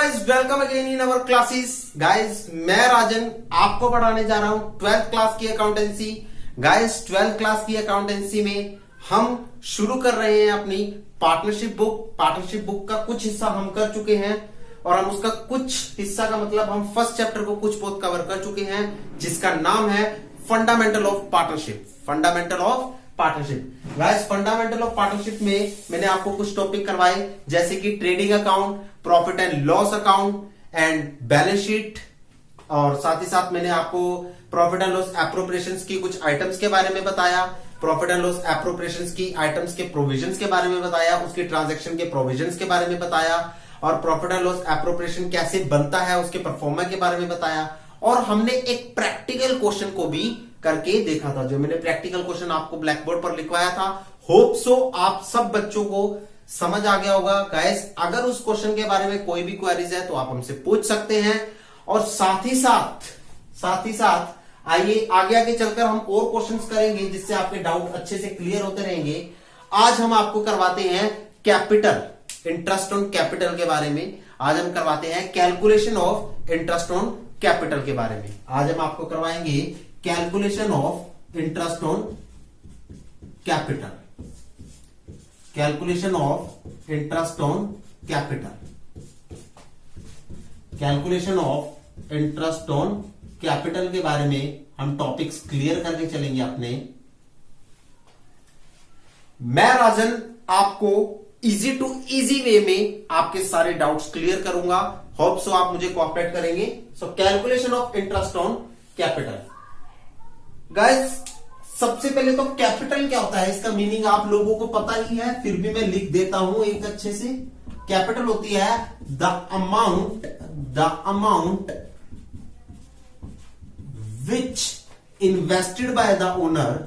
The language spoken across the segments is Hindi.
Guys, welcome again in our classes. Guys, मैं राजन आपको पढ़ाने जा रहा हूं 12th क्लास की अकाउंटेंसी। गाइस, 12th क्लास की अकाउंटेंसी में हम शुरू कर रहे हैं अपनी पार्टनरशिप बुक। पार्टनरशिप बुक का कुछ हिस्सा हम कर चुके हैं और हम उसका कुछ हिस्सा का मतलब हम फर्स्ट चैप्टर को कुछ बहुत कवर कर चुके हैं, जिसका नाम है fundamental of partnership. Fundamental of partnership. Guys, fundamental of partnership में मैंने आपको कुछ टॉपिक करवाए, जैसे कि trading account, profit and loss account and balance sheet, और साथ ही साथ मैंने आपको प्रॉफिट एंड लॉस एप्रोप्रिएशंस की कुछ आइटम्स के बारे में बताया, प्रॉफिट एंड लॉस एप्रोप्रिएशंस की आइटम्स के प्रोविजंस के बारे में बताया, उसके ट्रांजैक्शन के प्रोविजंस के बारे में बताया, और प्रॉफिट एंड लॉस एप्रोप्रिएशन कैसे बनता है उसके परफॉर्मा के बारे में बताया। और हमने एक प्रैक्टिकल क्वेश्चन को भी करके देखा था, जो मैंने प्रैक्टिकल क्वेश्चन आपको ब्लैक बोर्ड पर लिखवाया था। होप सो आप सब बच्चों को समझ आ गया होगा। गाइस, अगर उस क्वेश्चन के बारे में कोई भी क्वेरीज है तो आप हमसे पूछ सकते हैं। और साथ ही साथ आइए आगे आगे चलकर हम और क्वेश्चंस करेंगे, जिससे आपके डाउट अच्छे से क्लियर होते रहेंगे। आज हम आपको करवाते हैं कैपिटल, इंटरेस्ट ऑन कैपिटल के बारे में। आज हम करवाते हैं calculation of interest on capital के बारे में। आज हम आपको करवाएंगे calculation of interest on capital. Calculation of interest on capital. Calculation of interest on capital के बारे में हम टॉपिक्स क्लियर करके चलेंगे अपने। मैं राजन आपको इजी टू इजी वे में आपके सारे डाउट्स क्लियर करूंगा। होप सो आप मुझे कोऑपरेट करेंगे। So calculation of interest on capital. Guys, सबसे पहले तो कैपिटल क्या होता है, इसका मीनिंग आप लोगों को पता ही है, फिर भी मैं लिख देता हूं एक अच्छे से। कैपिटल होती है the amount which invested bye the owner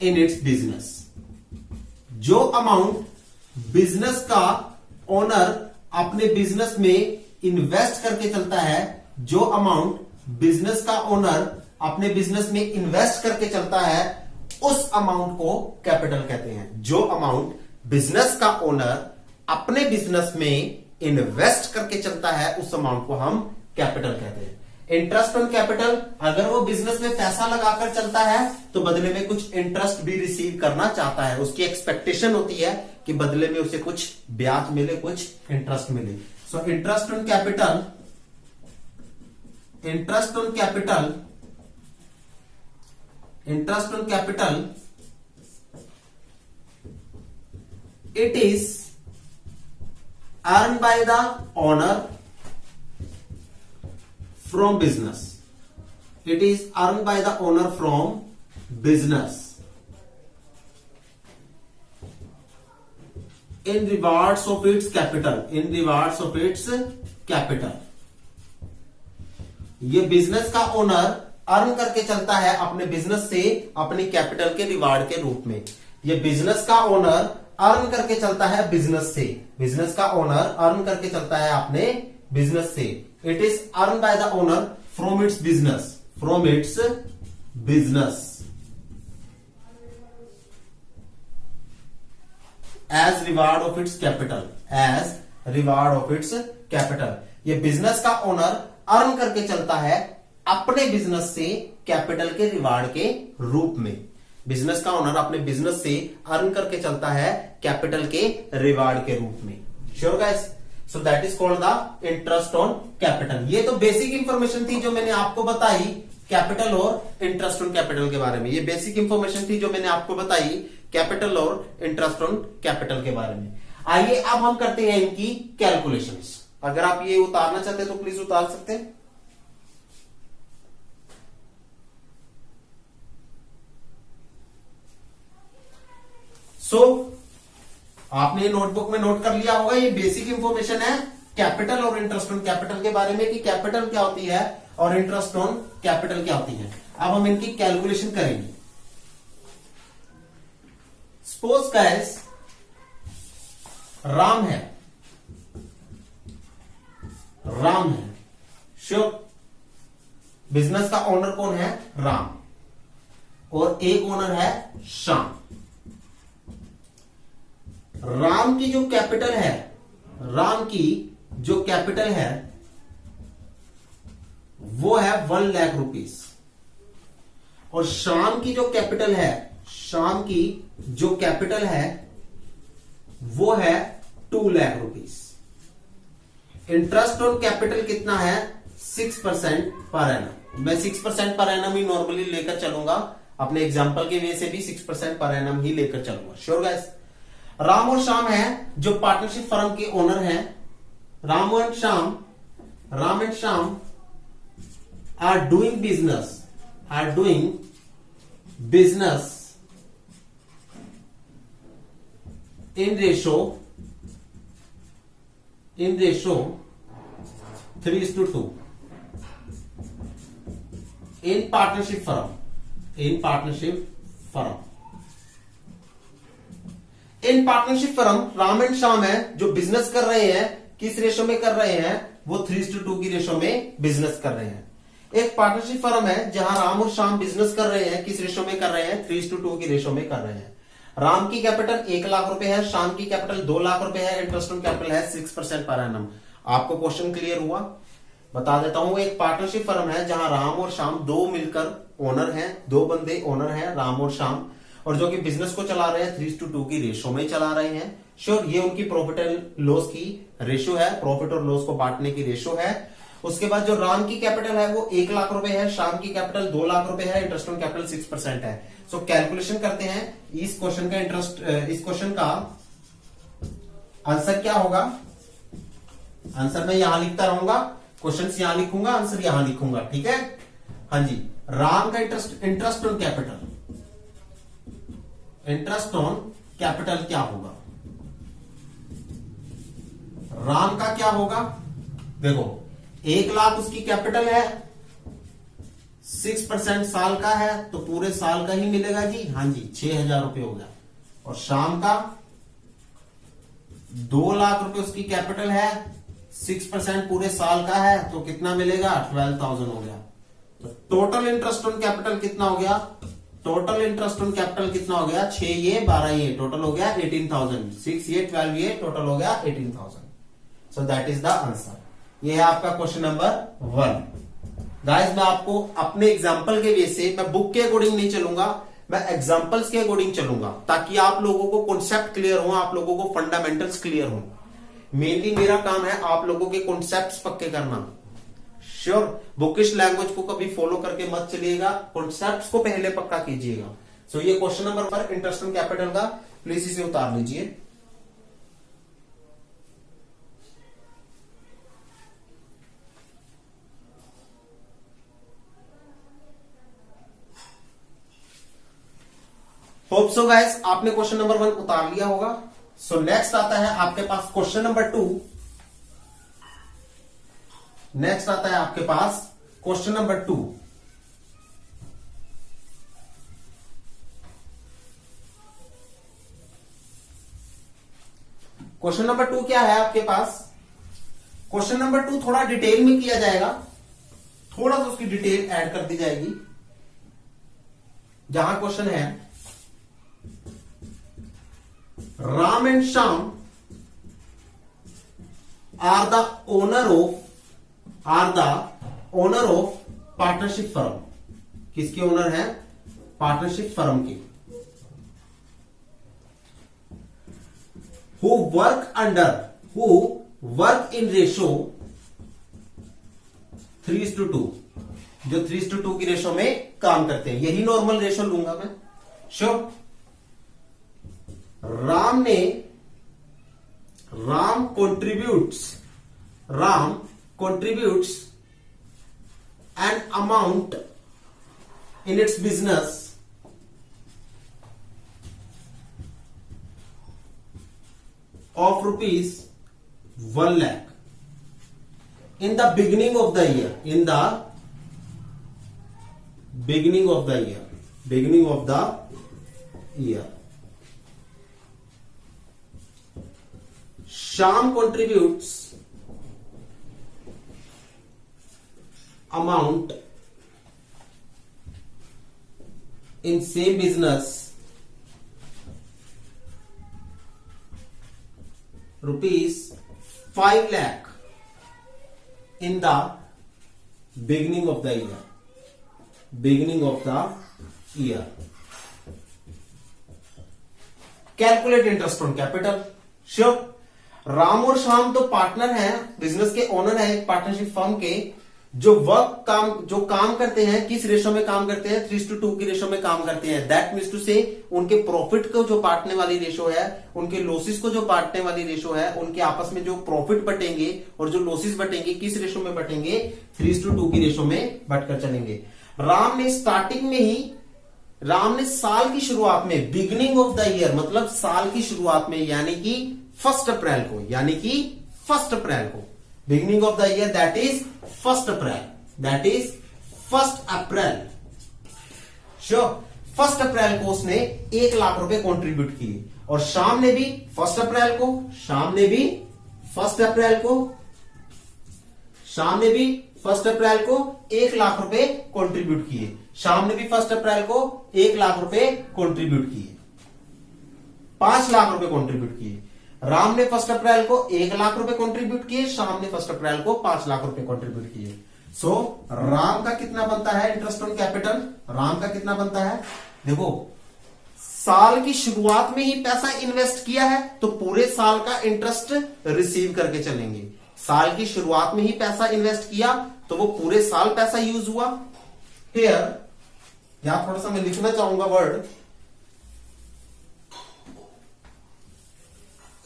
in its business. जो अमाउंट बिजनेस का ओनर अपने बिजनेस में इन्वेस्ट करके चलता है, जो अमाउंट बिजनेस का ओनर अपने बिजनेस में इन्वेस्ट करके चलता है, उस अमाउंट को कैपिटल कहते हैं। जो अमाउंट बिजनेस का ओनर अपने बिजनेस में इन्वेस्ट करके चलता है, उस अमाउंट को हम कैपिटल कहते हैं। इंटरेस्ट ऑन कैपिटल, अगर वो बिजनेस में पैसा लगाकर चलता है तो बदले में कुछ इंटरेस्ट भी रिसीव करना चाहता है। उसकी एक्सपेक्टेशन होती है कि बदले में उसे कुछ ब्याज मिले, कुछ इंटरेस्ट मिले। So interest on capital, it is earned by the owner from business. It is earned by the owner from business in rewards of its capital. ये बिजनेस का ओनर अर्न करके चलता है अपने बिजनेस से अपनी कैपिटल के रिवार्ड के रूप में। ये बिजनेस का ओनर अर्न करके चलता है बिजनेस से। बिजनेस का ओनर अर्न करके चलता है अपने बिजनेस से। It is earn by the owner from its business as reward of its capital. ये बिजनेस का ओनर अर्न करके चलता है अपने बिजनेस से कैपिटल के रिवार्ड के रूप में। बिजनेस का ओनर अपने बिजनेस से अर्न करके चलता है कैपिटल के रिवार्ड के रूप में। Sure guys? So that is called the interest on capital. ये तो बेसिक इंफॉर्मेशन थी जो मैंने आपको बताई कैपिटल और इंटरेस्ट ऑन कैपिटल के बारे में। ये बेसिक इंफॉर्मेशन थी जो मैंने आपको बताई कैपिटल और इंटरेस्ट ऑन कैपिटल के बारे में। आइए अब हम करते हैं इनकी कैलकुलेशंस। अगर आप ये उतारना चाहते हैं तो प्लीज उतार सकते हैं। आपने नोटबुक में नोट कर लिया होगा, ये बेसिक इंफॉर्मेशन है कैपिटल और इंटरेस्ट ऑन कैपिटल के बारे में, कि कैपिटल क्या होती है और इंटरेस्ट ऑन कैपिटल क्या होती है। अब हम इनकी कैलकुलेशन करेंगे। सपोज गाइस, राम है। श्योर, बिजनेस का ओनर कौन है? राम। और एक ओनर है श्याम। राम की जो कैपिटल है, राम की जो कैपिटल है वो है 1 लाख रुपीस, और श्याम की जो कैपिटल है, श्याम की जो कैपिटल है वो है 2 lakh rupees. Interest on capital कितना है? 6% पर एनम। मैं 6% पर एनम ही नॉर्मली लेकर चलूंगा, अपने एग्जांपल के वे से भी 6% पर एनम ही लेकर चलूंगा। Sure guys. राम और श्याम है जो पार्टनरशिप फर्म के ओनर हैं। Ram and Shyam are doing business in ratio 3:2 in partnership firm। In partnership firm Ram and Shyam है जो बिजनेस कर रहे हैं, किस रेशो में कर रहे हैं? वो 3:2 की रेशो में बिजनेस कर रहे हैं। एक पार्टनरशिप फर्म है जहां राम और श्याम बिजनेस कर रहे हैं, किस रेशो में कर रहे हैं? 3:2 की रेशो में कर रहे हैं। राम की कैपिटल 1 लाख रुपए है, श्याम की कैपिटल 2 लाख रुपए है, इंटरेस्ट ऑन कैपिटल है 6% पर एनम। आपको क्वेश्चन क्लियर हुआ? बता देता हूं, एक पार्टनरशिप फर्म है जहां राम और श्याम दो मिलकर ओनर हैं, दो बंदे ओनर हैं, राम और श्याम, और जो कि बिजनेस को चला रहे हैं 3:2 की रेशो में चला रहे हैं। श्योर, ये उनकी प्रॉफिट एंड लॉस की रेशो है, प्रॉफिट और लॉस को बांटने की रेशो है। उसके बाद जो राम की कैपिटल है वो 1 लाख रुपए है, श्याम की कैपिटल 2 लाख रुपए है, इंटरेस्ट ऑन कैपिटल 6% है। सो कैलकुलेशन करते हैं इस क्वेश्चन का इस क्वेश्चन का आंसर क्या होगा? आंसर मैं यहां लिखता रहूंगा, क्वेश्चन यहां लिखूंगा, आंसर यहां लिखूंगा, ठीक है? हाँ जी। राम का इंटरेस्ट ऑन कैपिटल क्या होगा? राम का क्या होगा? देखो, 1 लाख उसकी कैपिटल है, 6% साल का है तो पूरे साल का ही मिलेगा जी। हाँ जी, 6,000 रुपए हो गया। और शाम का 2 लाख रुपए उसकी कैपिटल है, 6% पूरे साल का है तो कितना मिलेगा? 12,000 हो गया। तो टोटल इंटरेस्ट ऑन कैपिटल कितना हो गया? टोटल इंटरेस्ट ऑन कैपिटल कितना हो गया? 6 ये 12 ये टोटल हो गया 18,000। 6 ये 12 ये टोटल हो गया 18,000। सो दैट इज द आंसर। ये है आपका क्वेश्चन नंबर 1। गाइस, मैं आपको अपने एग्जाम्पल के वे से, मैं बुक के अकॉर्डिंग नहीं चलूंगा, मैं एग्जाम्पल्स के अकॉर्डिंग चलूंगा ताकि आप लोगों को कॉन्सेप्ट क्लियर हो, आप लोगों को फंडामेंटल्स क्लियर हो। मेनली मेरा काम है आप लोगों के कॉन्सेप्ट्स पक्के करना। श्योर, बुकिश लैंग्वेज को कभी फॉलो करके मत चलिएगा, कॉन्सेप्ट्स को पहले पक्का कीजिएगा। सो ये question number 1 interest on capital का, प्लीज इसे उतार लीजिए। होप सो गाइस, आपने क्वेश्चन नंबर 1 उतार लिया होगा। सो नेक्स्ट आता है आपके पास क्वेश्चन नंबर 2। नेक्स्ट आता है आपके पास क्वेश्चन नंबर 2। क्वेश्चन नंबर 2 क्या है आपके पास? क्वेश्चन नंबर 2 थोड़ा डिटेल में किया जाएगा, थोड़ा सा उसकी डिटेल ऐड कर दी जाएगी। जहां क्वेश्चन है, Ram and Shyam are the owner of partnership firm. किसके ओनर है? पार्टनरशिप फर्म के। who work in ratio 3:2, जो 3:2 की रेशो में काम करते हैं। यही नॉर्मल रेशो लूंगा मैं। Sure, Ram contributes an amount in its business of rupees 1 lakh in the beginning of the year. Beginning of the year. Shyam contributes amount in same business 5 lakh in the beginning of the year. Calculate interest on capital. Sure, Ram और श्याम तो पार्टनर हैं, बिजनेस के ओनर हैं एक पार्टनरशिप फर्म के, जो काम करते हैं किस रेशो में काम करते हैं, 3:2 की रेशो में काम करते हैं. दैट मीन्स टू से उनके प्रॉफिट को जो बांटने वाली रेशो है, उनके लॉसेस को जो बांटने वाली रेशो है, उनके आपस में जो प्रॉफिट बटेंगे और जो लॉसेस बटेंगे किस रेशो में बटेंगे, 3:2 की रेशो में बटकर चलेंगे. राम ने साल की शुरुआत में, बिगिनिंग ऑफ द ईयर मतलब साल की शुरुआत में, यानी कि 1 अप्रैल को, beginning of the year that is 1 April. Sure, 1 अप्रैल को उसने 1 लाख रुपए कंट्रीब्यूट किए और शाम ने भी 1 अप्रैल को 1 लाख रुपए कंट्रीब्यूट किए. शाम ने भी 1 अप्रैल को 1 लाख रुपए कंट्रीब्यूट किए, 5 लाख रुपए कंट्रीब्यूट किए. राम ने 1 अप्रैल को 1 लाख रुपए कंट्रीब्यूट किए, शाम ने 1 अप्रैल को 5 लाख रुपए कंट्रीब्यूट किए. सो राम का कितना बनता है इंटरेस्ट ऑन कैपिटल? राम का कितना बनता है? देखो, साल की शुरुआत में ही पैसा इन्वेस्ट किया है तो पूरे साल का इंटरेस्ट रिसीव करके चलेंगे. साल की शुरुआत में ही पैसा इन्वेस्ट किया तो वो पूरे साल पैसा यूज हुआ. हियर यहां थोड़ा सा मैं लिखना चाहूंगा वर्ड,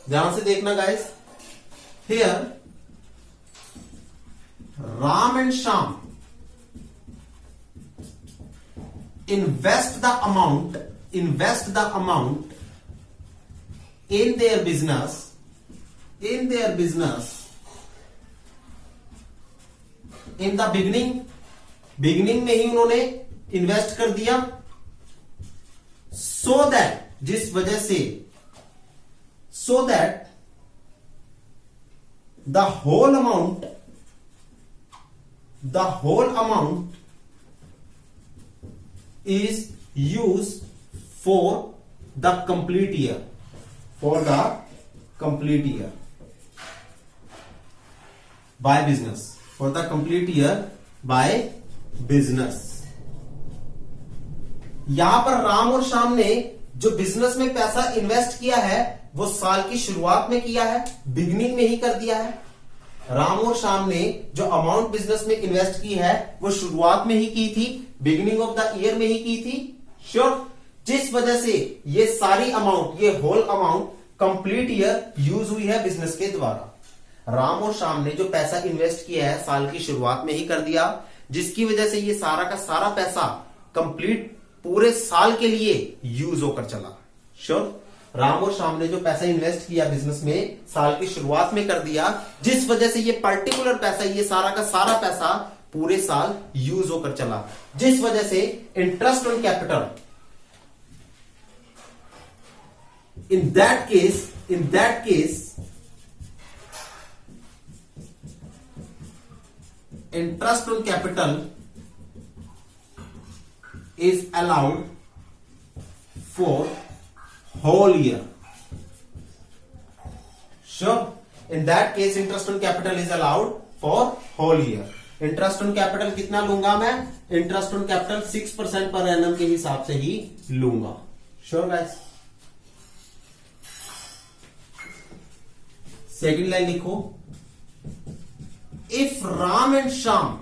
ध्यान से देखना guys. Here Ram and Shyam invest the amount in their business in the beginning में ही उन्होंने इन्वेस्ट कर दिया, so that the whole amount is used for the complete year, by business. यहां पर राम और श्याम ने जो बिजनेस में पैसा इन्वेस्ट किया है वो साल की शुरुआत में किया है, बिगिनिंग में ही कर दिया है. राम और श्याम ने जो अमाउंट बिजनेस में इन्वेस्ट की है वो शुरुआत में ही की थी, बिगिनिंग ऑफ द ईयर में ही की थी. श्योर, जिस वजह से ये सारी अमाउंट, ये whole amount complete year use हुई है बिजनेस के द्वारा. राम और श्याम ने जो पैसा इन्वेस्ट किया है साल की शुरुआत में ही कर दिया, जिसकी वजह से ये सारा का सारा पैसा कंप्लीट पूरे साल के लिए यूज होकर चला. श्योर, राम और श्याम ने जो पैसा इन्वेस्ट किया बिजनेस में साल की शुरुआत में कर दिया, जिस वजह से ये पर्टिकुलर पैसा, ये सारा का सारा पैसा पूरे साल यूज होकर चला, जिस वजह से interest on capital in that case interest on capital is allowed for whole year. Sure, in that case interest on capital is allowed for whole year. Interest on capital कितना लूंगा मैं? Interest on capital 6% per annum के हिसाब से ही लूंगा. Sure guys. सेकंड लाइन लिखो, if Ram and Shyam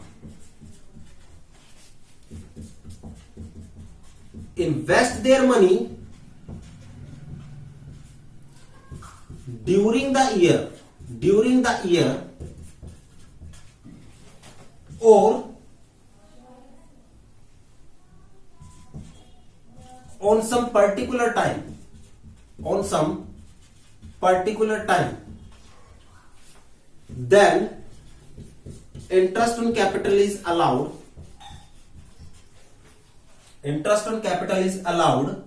invest their money during the year or on some particular time, then interest on capital is allowed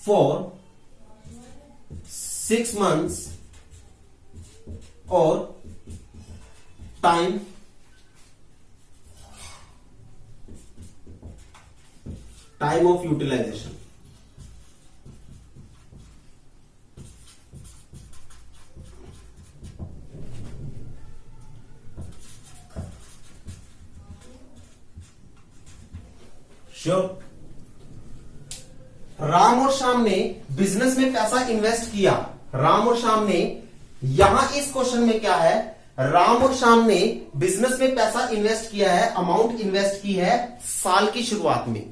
for 6 months or time of utilization. Sure. Ram और श्याम ने बिजनेस में पैसा इन्वेस्ट किया। राम और श्याम ने, यहां इस क्वेश्चन में क्या है, राम और श्याम ने बिजनेस में पैसा इन्वेस्ट किया है, अमाउंट इन्वेस्ट की है साल की शुरुआत में।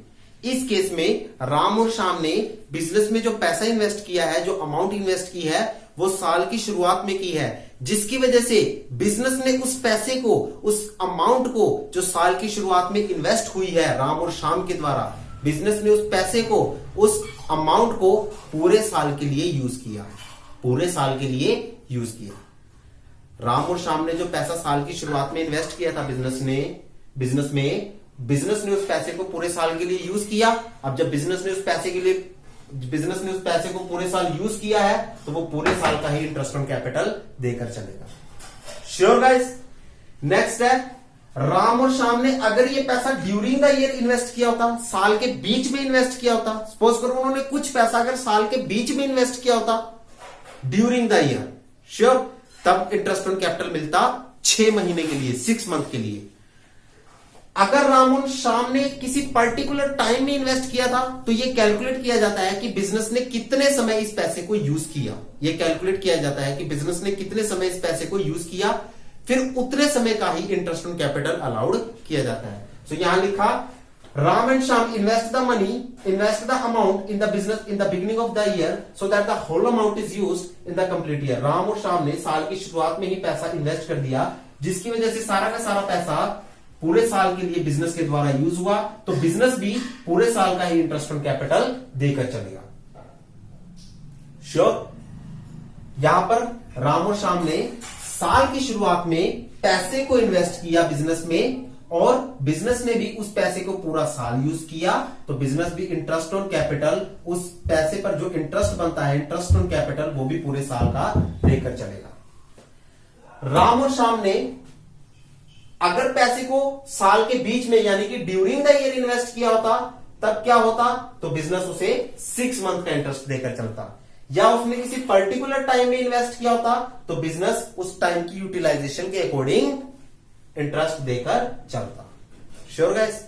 इस केस में राम और श्याम ने बिजनेस में जो पैसा इन्वेस्ट किया है, जो अमाउंट इन्वेस्ट की है, वो साल की शुरुआत में की है, जिसकी वजह से बिजनेस ने उस पैसे को, उस अमाउंट को जो साल की शुरुआत में इन्वेस्ट हुई है राम और श्याम के द्वारा, बिजनेस ने उस पैसे को, उस अमाउंट को पूरे साल के लिए यूज किया। पूरे साल के लिए यूज किया। राम और श्याम ने जो पैसा साल की शुरुआत में इन्वेस्ट किया था बिजनेस ने उस पैसे को पूरे साल के लिए यूज किया। अब जब बिजनेस ने उस पैसे को पूरे साल यूज किया है, तो वो पूरे साल का ही इंटरेस्ट ऑन कैपिटल देकर चलेगा। Sure guys. नेक्स्ट है, राम और श्याम ने अगर ये पैसा ड्यूरिंग द ईयर इन्वेस्ट किया होता, साल के बीच में इन्वेस्ट किया होता, सपोज करो उन्होंने कुछ पैसा अगर साल के बीच में इन्वेस्ट किया होता ड्यूरिंग द ईयर, श्योर, तब इंटरेस्ट ऑन कैपिटल मिलता 6 महीने के लिए, 6 मंथ के लिए। अगर राम और श्याम ने किसी पर्टिकुलर टाइम में इन्वेस्ट किया था, तो ये कैलकुलेट किया जाता है कि बिजनेस ने कितने समय इस पैसे को यूज किया। ये कैलकुलेट किया जाता है कि बिजनेस ने कितने समय इस पैसे को यूज किया, फिर उतने समय का ही इंटरेस्ट ऑन कैपिटल अलाउड किया जाता है। तो यहां लिखा, Ram and Shyam invest the amount in the business in the beginning of the year so that the whole amount is used in the complete year. Ram और श्याम ने साल की शुरुआत में ही पैसा इन्वेस्ट कर दिया, जिसकी वजह से सारा का सारा पैसा पूरे साल के लिए बिजनेस के द्वारा यूज हुआ, तो बिजनेस भी पूरे साल का ही इंटरेस्ट ऑन कैपिटल देकर चलेगा। श्योर। यहां पर राम और श्याम ने साल की शुरुआत में पैसे को इन्वेस्ट किया बिजनेस में, और बिजनेस ने भी उस पैसे को पूरा साल यूज किया, तो बिजनेस भी इंटरेस्ट ऑन कैपिटल, उस पैसे पर जो इंटरेस्ट बनता है, इंटरेस्ट ऑन कैपिटल, वो भी पूरे साल का देकर चलेगा। राम और श्याम ने अगर पैसे को साल के बीच में यानी कि ड्यूरिंग द ईयर इन्वेस्ट किया होता, तब क्या होता, तो बिजनेस उसे 6 मंथ का इंटरेस्ट देकर चलता। या उसने किसी पर्टिकुलर टाइम में इन्वेस्ट किया होता, तो बिजनेस उस टाइम की यूटिलाइजेशन के अकॉर्डिंग इंटरेस्ट देकर चलता। Sure guys.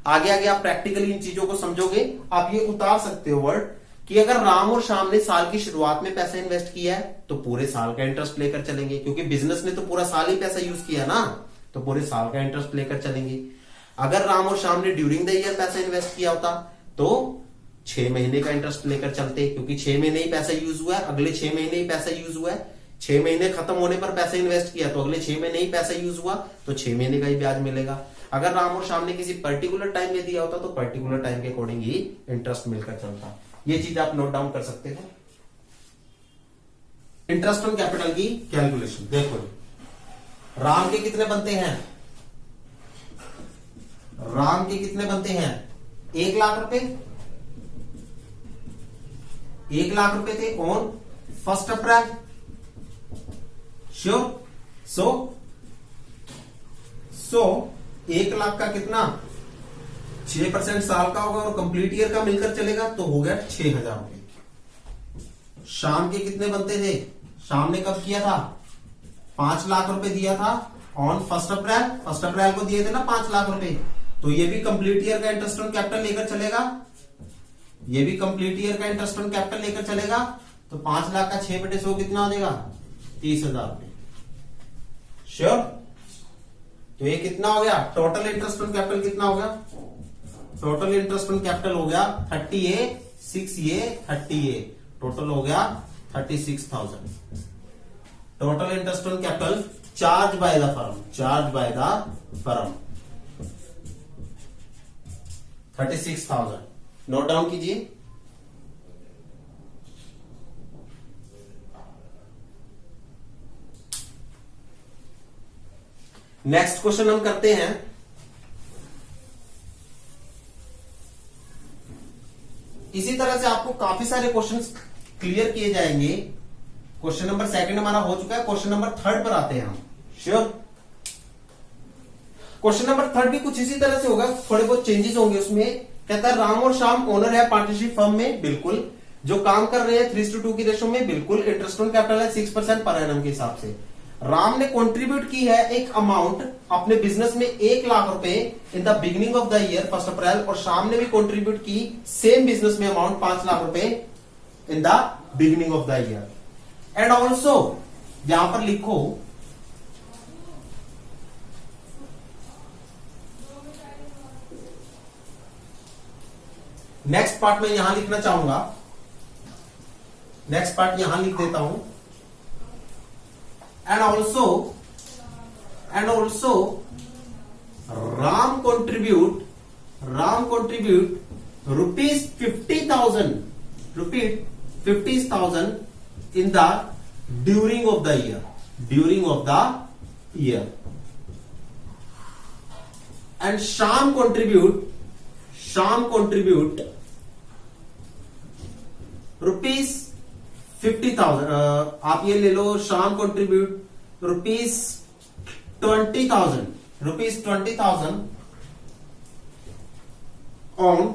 आगे आगे आप प्रैक्टिकली इन चीजों को समझोगे। आप ये उतार सकते हो वर्ड कि अगर राम और श्याम ने साल की शुरुआत में पैसा इन्वेस्ट किया है, तो पूरे साल का इंटरेस्ट लेकर चलेंगे, क्योंकि बिजनेस ने तो पूरा साल ही पैसा यूज किया ना, तो पूरे साल का इंटरेस्ट लेकर चलेंगे। अगर राम और श्याम ने ड्यूरिंग द ईयर पैसा इन्वेस्ट किया होता, तो 6 महीने का इंटरेस्ट लेकर चलते, क्योंकि 6 महीने ही पैसा यूज हुआ है, अगले 6 महीने ही पैसा यूज हुआ है। 6 महीने खत्म होने पर पैसा इन्वेस्ट किया, तो अगले 6 महीने ही पैसा यूज हुआ, तो 6 महीने का ही ब्याज मिलेगा। अगर राम और श्याम ने किसी पर्टिकुलर टाइम में दिया होता, तो पर्टिकुलर टाइम के अकॉर्डिंग ही इंटरेस्ट मिलकर चलता। ये चीज आप नोट डाउन कर सकते हो। इंटरेस्ट ऑन कैपिटल की कैलकुलेशन देखो, राम के कितने बनते हैं, राम के कितने बनते हैं, 1 लाख रुपए, 1 लाख रुपए थे ऑन 1 अप्रैल। श्योर। सो 1 लाख का कितना, 6% साल का होगा और कंप्लीट ईयर का मिलकर चलेगा, तो हो गया 6,000 रुपए। शाम के कितने बनते थे, शाम ने कब किया था, 5 लाख रुपए दिया था ऑन 1 अप्रैल। 1 अप्रैल को दिए थे ना 5 लाख रुपए, तो ये भी कंप्लीट ईयर का इंटरेस्ट ऑन कैपिटल लेकर चलेगा, ये भी कंप्लीट ईयर का इंटरेस्ट ऑन कैपिटल लेकर चलेगा। तो 5 लाख का 6/100 कितना हो जाएगा, 30,000 रुपए। श्योर। तो ये कितना हो गया, टोटल इंटरेस्ट ऑन कैपिटल कितना हो गया, टोटल इंटरेस्ट ऑन कैपिटल हो गया 30A 6A 30A, टोटल हो गया 36,000। Total interest on capital charge by the firm 36,000। Note down कीजिए। नेक्स्ट क्वेश्चन हम करते हैं। इसी तरह से आपको काफी सारे क्वेश्चंस क्लियर किए जाएंगे। क्वेश्चन नंबर 2 हमारा हो चुका है, क्वेश्चन नंबर 3 पर आते हैं हम। श्योर। क्वेश्चन नंबर 3 भी कुछ इसी तरह से होगा, थोड़े बहुत चेंजेस होंगे उसमें। कहता है राम और श्याम ओनर है पार्टनरशिप फर्म में, बिल्कुल। जो काम कर रहे हैं 3:2 की रेशो में, बिल्कुल। इंटरेस्ट ऑन कैपिटल है 6% पर एनम के हिसाब से। राम ने कंट्रीब्यूट की है एक अमाउंट अपने बिजनेस में 1 लाख रुपए इन the beginning of the year 1 अप्रैल, और श्याम ने भी कंट्रीब्यूट की सेम बिजनेस में अमाउंट 5 लाख रुपए इन the beginning of the year. And also यहां पर लिखो नेक्स्ट पार्ट में यहां लिखना चाहूंगा, नेक्स्ट पार्ट यहां लिख देता हूं। And also Ram contribute rupees 50,000 in the during of the year and Shyam contribute rupees 50,000, आप ये ले लो, Shyam contribute rupees 20,000 on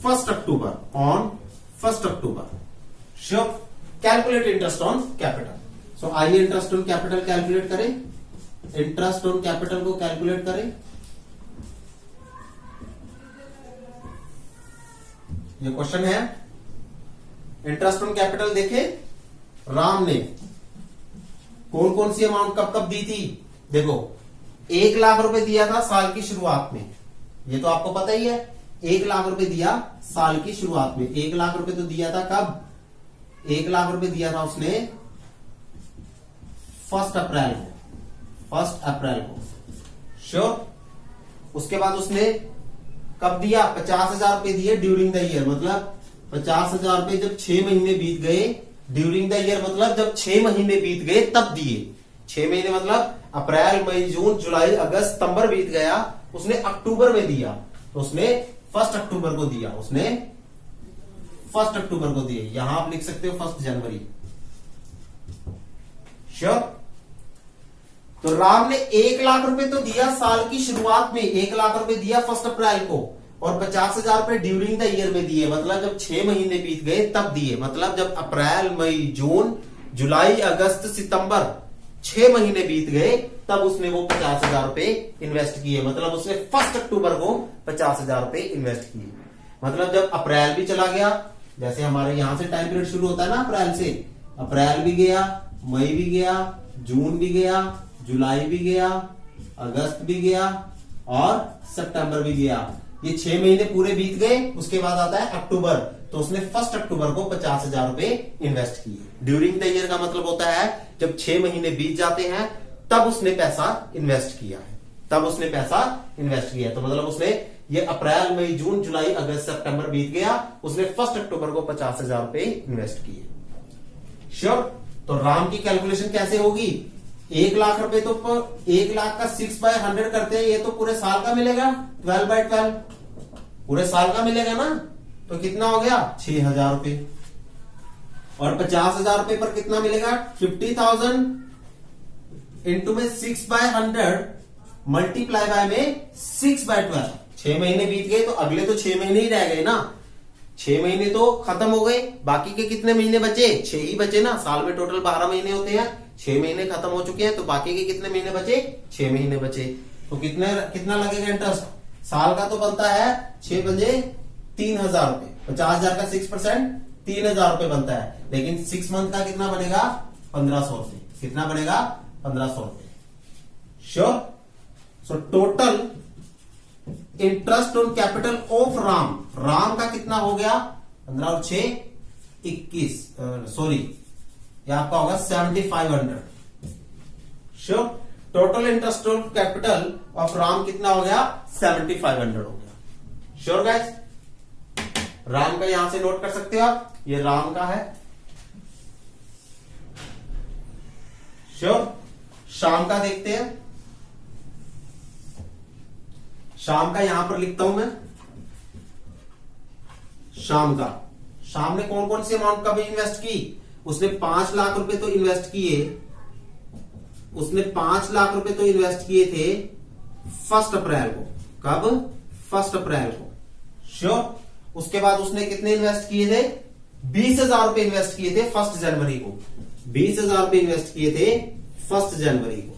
1 October. Sure, calculate interest on capital. So आइए इंटरेस्ट ऑन कैपिटल कैलकुलेट करें, इंटरेस्ट ऑन कैपिटल को कैलकुलेट करें। ये क्वेश्चन है, इंटरेस्ट ऑन कैपिटल देखें राम ने कौन कौन सी अमाउंट कब कब दी थी। देखो 1 लाख रुपए दिया था साल की शुरुआत में, ये तो आपको पता ही है। 1 लाख रुपए दिया साल की शुरुआत में। 1 लाख रुपए तो दिया था कब, 1 लाख रुपए दिया था उसने 1 अप्रैल को। श्योर, उसके बाद उसने कब दिया, 50,000 रुपए दिए ड्यूरिंग द ईयर, मतलब 50,000 रुपए जब 6 महीने बीत गए। ड्यूरिंग द ईयर मतलब जब 6 महीने बीत गए तब दिए। 6 महीने मतलब अप्रैल मई जून जुलाई अगस्त सितंबर बीत गया, उसने अक्टूबर में दिया, तो उसने 1 अक्टूबर को दिया, यहां आप लिख सकते हो 1 जनवरी। श्योर, तो राम ने 1 लाख रुपए तो दिया साल की शुरुआत में, 1 लाख रुपए दिया 1 अप्रैल को, और 50,000 रुपए ड्यूरिंग द ईयर में दिए, मतलब जब 6 महीने बीत गए तब दिए। मतलब जब अप्रैल मई जून जुलाई अगस्त सितंबर 6 महीने बीत गए तब उसने वो 50,000 रुपए इन्वेस्ट किए, मतलब उसने 1 अक्टूबर को 50,000 रुपए इन्वेस्ट किए। मतलब जब अप्रैल भी चला गया, जैसे हमारे यहां से टाइम पीरियड शुरू होता है ना अप्रैल से, अप्रैल भी गया, मई भी गया, जून भी गया, जुलाई भी गया, अगस्त भी गया और सितंबर भी गया। ये 6 महीने पूरे बीत गए, उसके बाद आता है अक्टूबर, तो उसने 1 अक्टूबर को 50,000 रुपए इन्वेस्ट किए। ड्यूरिंग द ईयर का मतलब होता है जब 6 महीने बीत जाते हैं तब उसने पैसा इन्वेस्ट किया है, तो मतलब उसने ये अप्रैल मई जून जुलाई अगस्त सितंबर बीत गया, उसने 1 अक्टूबर को 50,000 रुपए इन्वेस्ट किए। श्योर, तो राम की कैलकुलेशन कैसे होगी, 1 लाख रुपए तो 1 लाख का 6/100 करते हैं, ये तो पूरे साल का मिलेगा, 12/12 पूरे साल का मिलेगा ना, तो कितना हो गया 6,000 रुपए। और 50,000 रुपए पर कितना मिलेगा, 50,000 इंटू में 6/100 मल्टीप्लाई बाय में 6/12। 6 महीने बीत गए तो अगले तो 6 महीने ही रह गए ना, 6 महीने तो खत्म हो गए, बाकी के कितने महीने बचे, 6 ही बचे ना। साल में टोटल 12 महीने होते हैं, 6 महीने खत्म हो चुके हैं, तो बाकी के कितने महीने बचे, 6 महीने बचे। तो कितना लगेगा इंटरेस्ट, साल का तो बनता है 6 बजे 3,000 रुपए, 50,000 का 6% 3,000 रुपए बनता है, लेकिन 6 मंथ का कितना बनेगा 1,500 रुपए, कितना बनेगा 1,500 रुपए। Sure, so total interest on capital of Ram का कितना हो गया, 15 और 6 21, सॉरी ये आपका होगा 7,500। Sure, total interest on capital of Ram कितना हो गया 7,500 हो गया। श्योर गाइस, राम का यहां से नोट कर सकते हो आप, ये राम का है। श्योर, शाम का देखते हैं, शाम का यहां पर लिखता हूं मैं, शाम ने कौन कौन सी अमाउंट कब इन्वेस्ट की, उसने 5 लाख रुपए तो इन्वेस्ट किए, उसने 5 लाख रुपए तो इन्वेस्ट किए थे 1 अप्रैल को, कब 1 अप्रैल को। श्योर, उसके बाद उसने कितने इन्वेस्ट किए थे 20,000 इन्वेस्ट किए थे 1 जनवरी को, 20,000 इन्वेस्ट किए थे 1 जनवरी को,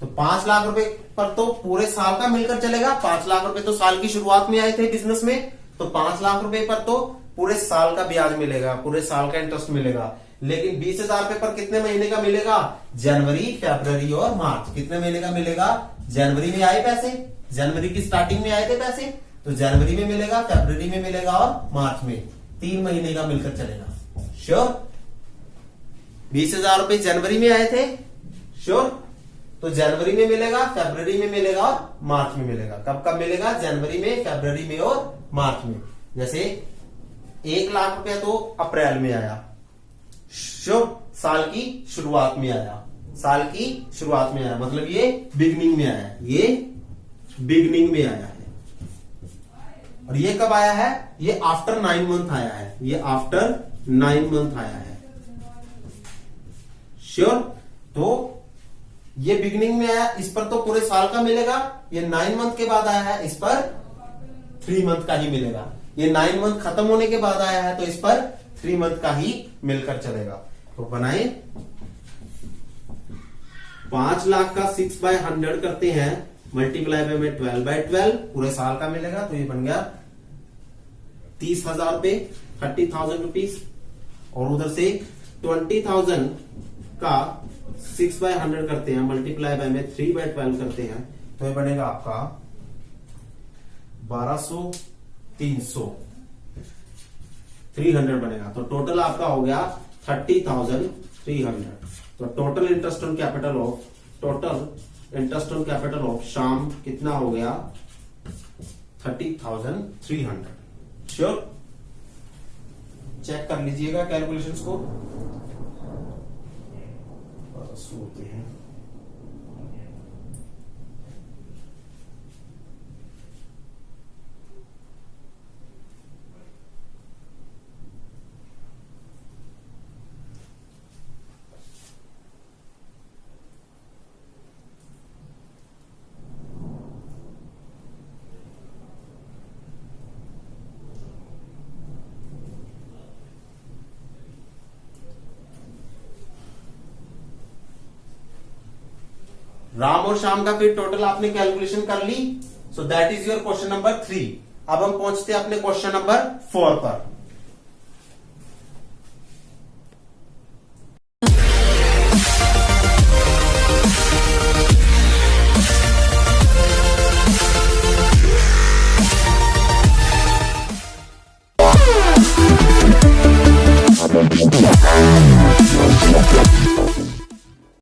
तो 5 लाख रुपए पर तो पूरे साल का मिलकर चलेगा। 5 लाख रुपए तो साल की शुरुआत में आए थे बिजनेस में, तो 5 लाख रुपए पर तो पूरे साल का ब्याज मिलेगा, पूरे साल का इंटरेस्ट मिलेगा। लेकिन 20,000 रुपए पर कितने महीने का मिलेगा? जनवरी, फरवरी और मार्च। कितने महीने का मिलेगा? जनवरी में आए पैसे, जनवरी की स्टार्टिंग में आए थे पैसे, तो जनवरी में मिलेगा, फरवरी में मिलेगा और मार्च में। 3 महीने का मिलकर चलेगा। श्योर? 20,000 रुपए जनवरी में आए थे, श्योर? तो जनवरी में मिलेगा, फरवरी में मिलेगा और मार्च में मिलेगा। कब कब मिलेगा? जनवरी में, फरवरी में और मार्च में। जैसे 1 लाख रुपया तो अप्रैल में आया, श्योर? साल की शुरुआत में आया, साल की शुरुआत में आया, मतलब ये बिगनिंग में आया, ये बिगनिंग में आया है। और ये कब आया है? ये आफ्टर 9 मंथ आया है, ये आफ्टर 9 मंथ आया है, श्योर? तो ये बिगनिंग में आया, इस पर तो पूरे साल का मिलेगा। ये 9 मंथ के बाद आया है, इस पर 3 मंथ का ही मिलेगा। ये 9 मंथ खत्म होने के बाद आया है, तो इस पर 3 मंथ का ही मिलकर चलेगा। तो बनाए 5 लाख का 6/100 करते हैं, मल्टीप्लाई में 12/12, पूरे साल का मिलेगा। तो ये बन गया 30,000 रुपए, 30,000 रुपीज। और उधर से 20,000 का 6/100 करते हैं, मल्टीप्लाई बाय में 3/12 करते हैं, तो ये बनेगा आपका 1200, 300, 300 बनेगा। तो टोटल आपका हो गया 30,300। तो total interest on capital of शाम कितना हो गया? 30,300। श्योर? चेक कर लीजिएगा कैलकुलेशंस को। होते हैं राम और श्याम का फिर टोटल आपने कैलकुलेशन कर ली। So that is your question number 3। अब हम पहुंचते हैं अपने क्वेश्चन नंबर 4 पर।